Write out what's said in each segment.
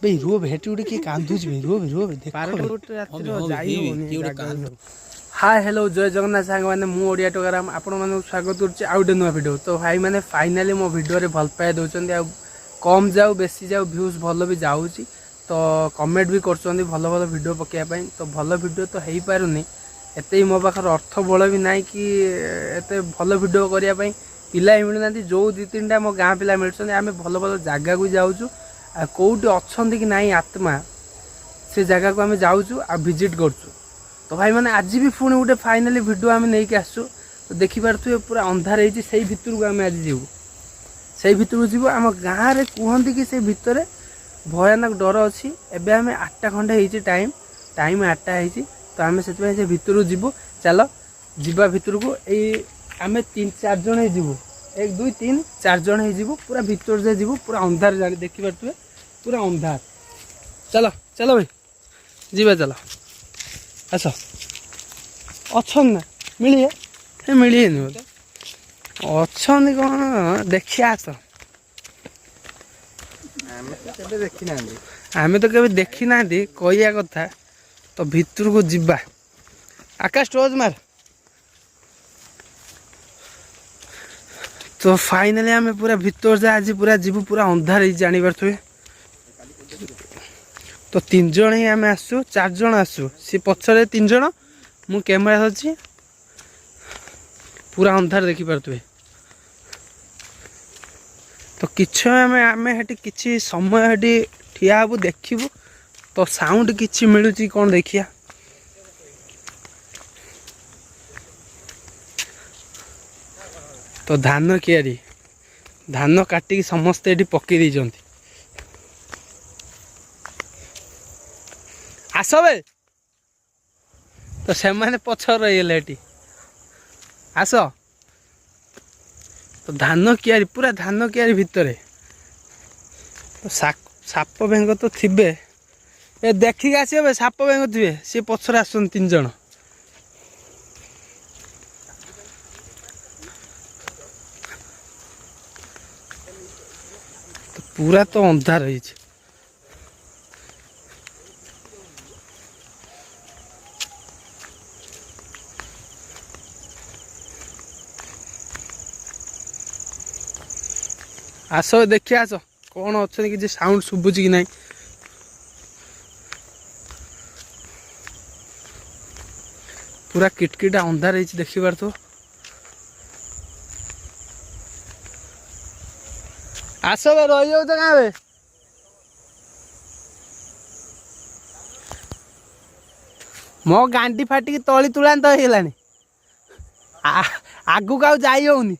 भाई रुह भेटी गोटे किए कांदुच भाई रुह हाय हेलो जय जगन्नाथ सांग मैंने मुझे टोकाराम आपण मानक स्वागत करुच्चे आउ गोटे नुआ भिडियो तो भाई मैंने फाइनाली मो भिडियो भल पाए दौरान कम जाऊ बेसी जाऊ भ्यूज भल भी जाऊँगी तो कमेंट भी कर भल भल भिडियो पकाइबाई तो भल भिडियो तो हो पारुनी एत मो पाखर अर्थ बल भी ना कि एत भल भिडियो करने पिला ही मिलूना जो दी तीन टा मो गाँ पिला मिलते आम भल भल जगह को जाऊँ कौटी अच्छा कि ना आत्मा से जगह को आम जाऊँ आ विजिट करूँ तो भाई मैंने आज भी पुणी गोटे फाइनाली भिडियो आम नहीं आसु तो देखिपे पूरा अंधार होती भितर को आम आज जीवु से भितर को जीव आम गाँव में कहते कि से भितर भयानक डर अच्छी एवं आम 8टा खंडे हो टाइम 8टा हो तो आम से भितर को जीवु चलो जीवा भितर को यही आम 3-4 जन जीवु 1 2 3 4 जन हो पूरा भितर से जीवु पूरा अंधार जाने देखिपे पूरा अंधार चलो चलो भाई जीवा चलो आस अच्छा ना मिलिए मिलिए अच्छा कौन देखिए आस आम तो कभी देखी ना कहिया कथा तो भितर को जीवा आकाश टोज मार तो फाइनली आम पूरा भितर से आज पूरा जीवु पूरा अंधार जानी पारे तो 3 जन ही आम आसु 4 जन आसु सी पछरे 3 जन मु कैमेरा अच्छी पूरा अंधार देखी पारे तो किछ आम कि समय हेटी ठिया हबु देखिबु तो साउंड किछि मिलुची कौन देखिया तो धान कियारी धान काटिकी समस्ते ये पकई देइछंती आस बे तो से मैंने पछर रही आस तो धान कियारी पूरा धान कियारी भितर तो साप बेंग तो थिबे ए देखिक आसबे साप बेंग थे सी पछर आस 3 जन तो पूरा तो अंधार रही आस देखिए आस कौन अच्छा कि साउंड शुभुची कि ना पूरा किटकिटा अंधार है देखी पार तो आस बे रही जाऊ तो क्या मो गांडी फाटिकी तली तुलान तो होगलानी आगू आउ जाई होनी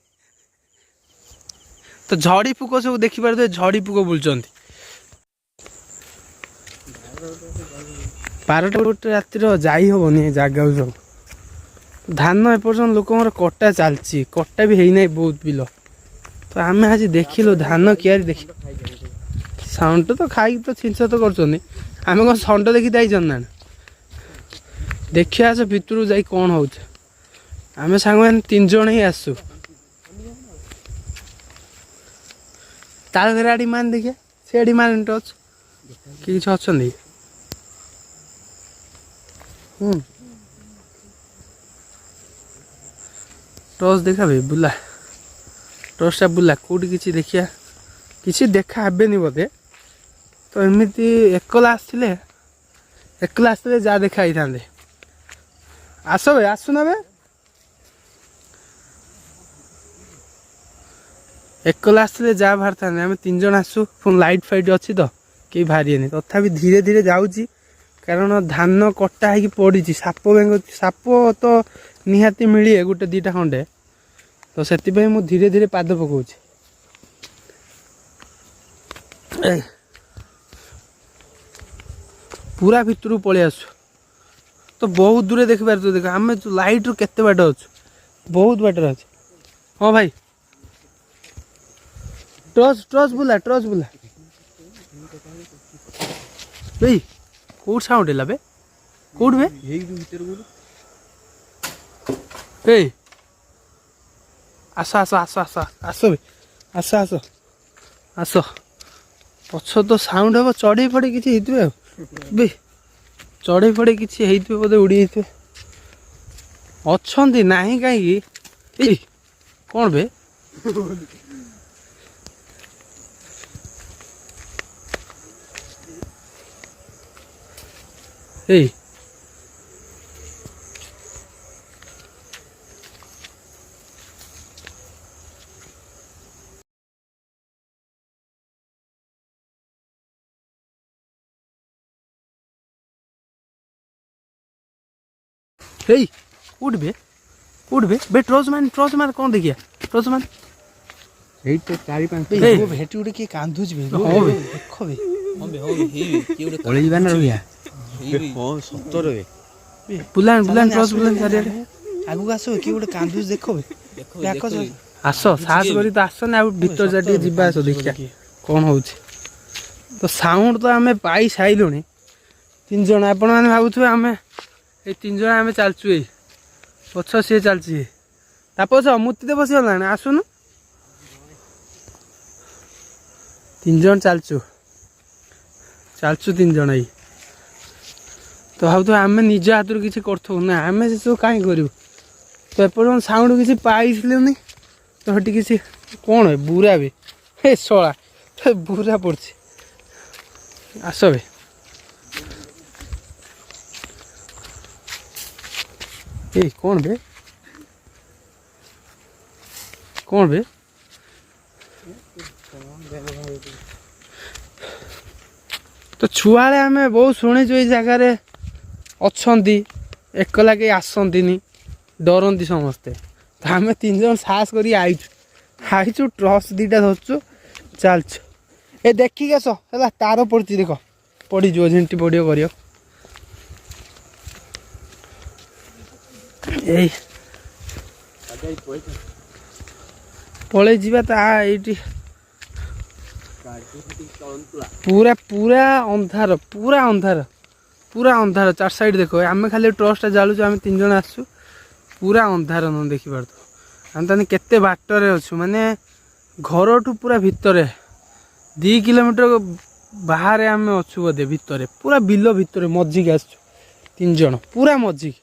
तो झड़ी पुक सब देखी पारे झड़ी पुक बुलुंट 12टा गोटे रातिर जाई हबनी जगह सब धान एपर्तन लोक कटा चलती कटा भी है बहुत बिल तो आम आज देखिलु धान कियारी देख षंड तो खाई तो छिंस तो कर आम कौन षंड देखी जाइछन ना देखिए आस भितर जाई कौन हो आम सांग मैंने 3 जन ही आसु ताल घर आड़ी मान देखिए से आड़ी मान टच कि अच्छा टच देखा भाई बुला टर्चटा बुला कौटी किसी देखिया किसी देखा हेनी बोधे तो एमती एकला आसते जा देखा ही था आस भाई आसुना बे एकला आसते जा बाहर था आम 3 जन आसु पुणी लाइट फाइट अच्छी तो कहीं बाहरी तथा धीरे धीरे जाऊँगी कारण धान कटा हो पड़ी साप बेंग साप तो निहाती मिले गोटे 2टा खंडे तो से धीरे धीरे पाद पकाऊँ पूरा भितर पलि आसु तो बहुत दूर देख पार तो देख आम लाइट रू केते बाट अच्छु बहुत बाटर अच्छे हाँ भाई टर्च बुला भाई कौट साउंड है बे कौट बे ए आस आस आस आस आस आस आस आस ପଛ ତ ସାଉଣ୍ଡ ହେବ ଚଢ଼େଇ ଫଢ଼େଇ କିଛି ହେଇଥିବେ ଆଉ ବେ ଚଢ଼େଇ ଫଢ଼େଇ କିଛି ହେଇଥିବେ ବୋଧେ ଉଡ଼ି ଯାଇଥିବେ ଅଛନ୍ତି ନାହିଁ କାହିଁକି ଏଇ କ'ଣ ବେ ଏଇ ହେଇ ଉଠବେ ବେ ଟର୍ଚ୍ଚ ମାର କ'ଣ ଦେଖିଆ ଟର୍ଚ୍ଚ ମାର এইটা চারি পাঁচ ভেটি ଗୋଟେ କିଏ କାନ୍ଦୁଛି ବେ ହଁ ବେ ଦେଖ ବେ ପଳେଇ ଯିବା ନା ରହିବା ହଁ ସତରେ ବୁଲାନ୍ ଟର୍ଚ୍ଚ ବୁଲାନ୍ ଚାରିଆଡ଼େ ଆଗକୁ ଆସ କିଏ ଗୋଟେ କାନ୍ଦୁଛି ଦେଖ ବେ ଆସ ସାହସ କରି ତ ଆସନି ଆଉ ଭିତର ଯା ଟିକେ ଯିବା ଆସ ଦେଖିଆ କ'ଣ ହେଉଛି ତ ସାଉଣ୍ଡ ତ ଆମେ ପାଇ ସାଇଲୁଣି 3 ଜଣ ଆପଣମାନେ ଭାବୁଥିବେ ଆମେ ଏଇ 3 ଜଣ ଆମେ ଚାଲିଛୁ ଏଇ ପଛ ସିଏ ଚାଲିଛି ତା ପଛ ମୂର୍ତ୍ତିରେ ବସିଗଲାଣି ଆସୁନୁ 3 ଜଣ ଚାଲିଛୁ 3 ଜଣ ଏଇ ତ ଭାବୁଥିବେ ଆମେ ନିଜ ହାତରୁ କିଛି କରୁଥିବୁ ନା ଆମେ ସେସବୁ କାହିଁ କରିବୁ ତ ଏପର୍ଯ୍ୟନ୍ତ ସାଉଣ୍ଡ କିଛି ପାଇଥିଲୁନି ତ ସେଠି କିଛି କ'ଣ ବୁରା ବେ ହେ ଶଳା ବୁରା ପଡ଼ୁଛି ଆସ ବେ ଏଇ କ'ଣ ବେ ତ ଛୁଆବେଳେ ଆମେ ବହୁତ ଶୁଣିଛୁ ଏଇ ଜାଗାରେ ଅଛନ୍ତି ଏକଲା କେହି ଆସନ୍ତିନି ଡରନ୍ତି ସମସ୍ତେ ତ ଆମେ 3 ଜଣ ସାହସ କରି ଆଇଛୁ ଟ୍ରସ୍ 2ଟା ଧରିଛୁ ଚାଲିଛୁ ଏ ଦେଖିକି ଆସ ହେଲା ତାର ପଡ଼ିଛି ଦେଖ ପଡ଼ିଯିବ ଝିଣ୍ଟି ପଡ଼ିବ କରିବ ଏଇ ପଳେଇ ଯିବା ତା ଏଇଠି ପୁରା ଅନ୍ଧାର 4 ସାଇଡ୍ ଦେଖ ଆମେ ଖାଲି ଟର୍ଚ୍ଚଟା ଜାଳୁଛୁ ଆମେ 3 ଜଣ ଆସିଛୁ ପୁରା ଅନ୍ଧାର ନ ଦେଖିପାରୁଥିବ ଆମେ ତାହେଲେ କେତେ ବାଟରେ ଅଛୁ ମାନେ ଘରଠୁ ପୁରା ଭିତରେ 2 କିଲୋମିଟର ବାହାରେ ଆମେ ଅଛୁ ବୋଧେ ଭିତରେ ପୁରା ବିଲ ଭିତରେ ମଝିକି ଆସିଛୁ 3 ଜଣ ପୁରା ମଝିକି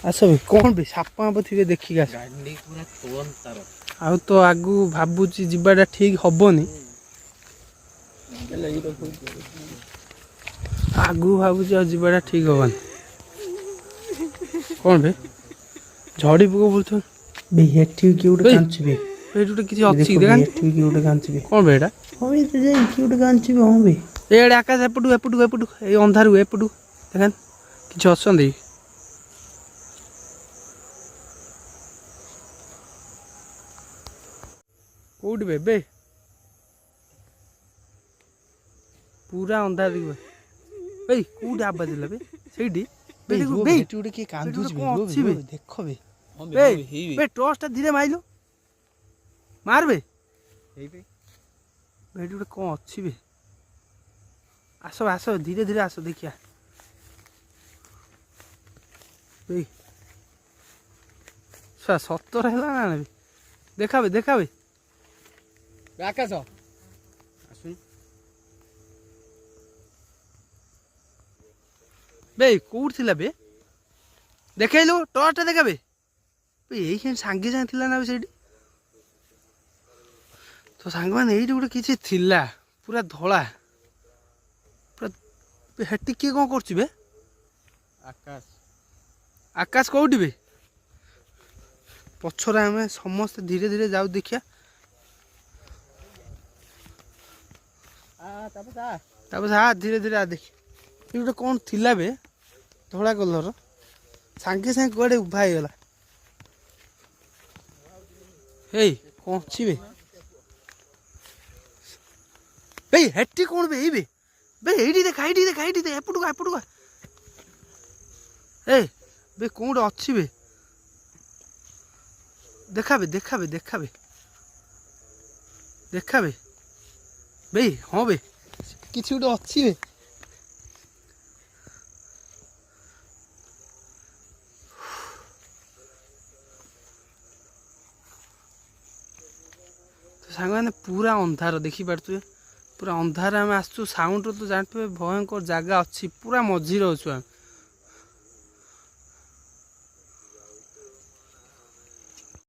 ଆସ ବେ କ'ଣ ବେ ସାପ ଥିବେ ଦେଖିକି ଆସ ଆଉ ତ ଆଗକୁ ଭାବୁଛି ଯିବାଟା ଠିକ୍ ହବନି ଆଗକୁ ଭାବୁଛି ଆଉ ଯିବାଟା ଠିକ୍ ହବନି କ'ଣ ବେ ଝଡ଼ି ପୋକ ବୁଲୁଥିବ ବେ ହେଠି କିଏ ଗୋଟେ କାନ୍ଦୁଛି ବେ ଏଇଠି ଗୋଟେ କିଛି ଅଛି ଦେଖା ହେଠି କିଏ ଗୋଟେ କାନ୍ଦୁଛି ବେ କ'ଣ ବେ ଏଇଟା ହଁ ବେ ତୁ ଯାଇ କିଏ ଗୋଟେ କାନ୍ଦୁଛି ବେ ହଁ ବେ ଏଇଆଡ଼େ ଆକାଶ ଏପଟୁ ଏଇ ଅନ୍ଧାରୁ ଏପଟୁ ଦେଖା କିଛି ଅଛନ୍ତି କୋଉଠି ବେ ପୁରା ଅନ୍ଧାର ଦେଖିବ ଏଇ କୋଉଠି ଆବାଜ ହେଲା ବେ ସେଇଠି ହେଠି ଗୋଟେ କିଏ କାନ୍ଦୁଛି କ'ଣ ଅଛି ବେ ଦେଖ ବେ ବେ ଟର୍ଚ୍ଚଟା ଧୀରେ ମାଇଲୁ ମାର ବେ ଏଇଠି ଗୋଟେ କ'ଣ ଅଛି ବେ ଆସ ଧୀରେ ଆସ ଦେଖିଆ ଏଇ ସତର ହେଲା ନା ବେ ଦେଖାବେ ଆକାଶ ଆସୁନୁ ବେ କୋଉଠି ଥିଲା ବେ ଦେଖେଇଲୁ ଟର୍ଚ୍ଚଟା ଦେଖାବେ ଏଇখানে ସାଙ୍ଗେ ଥିଲା ନା ସେଇଠି ତ ସାଙ୍ଗମାନେ ଏଇଠି ଗୋଟେ କିଛି ଥିଲା ପୁରା ଧଳା ପୁରା ହେଠି କିଏ କ'ଣ କରୁଛି ବେ ଆକାଶ କୋଉଠି ବେ ପଛରେ ଆମେ ସମସ୍ତେ ଧୀରେ ଯାଉ ଦେଖିଆ ତାପରେ ଧୀରେ ଦେଖି ଏଠି ଗୋଟେ କ'ଣ ଥିଲା ବେ ଧଳା କଲର ସାଙ୍ଗେ କୁଆଡ଼େ ଉଭା ହେଇଗଲା ଏଇ କ'ଣ ଅଛି ବେ ହେଠି କ'ଣ ବେ ଏଇଠି ଦେଖା ଏପଟକୁ ବେ କ'ଣ ଗୋଟେ ଅଛି ବେ ଦେଖାବେ ବେ ହଁ ବେ କିଛି ଗୋଟେ ଅଛି ବେ ସାଙ୍ଗମାନେ ମାନେ ପୁରା ଅନ୍ଧାର ଦେଖିପାରୁଥିବେ, ପୁରା ଅନ୍ଧାର ଆମେ ଆସୁଛୁ। ସାଉଣ୍ଡ ତ ଜାଣିଥିବେ ଭୟଙ୍କର ଜାଗା ଅଛି, ପୁରା ମଝିରେ ଅଛୁ ଆମେ।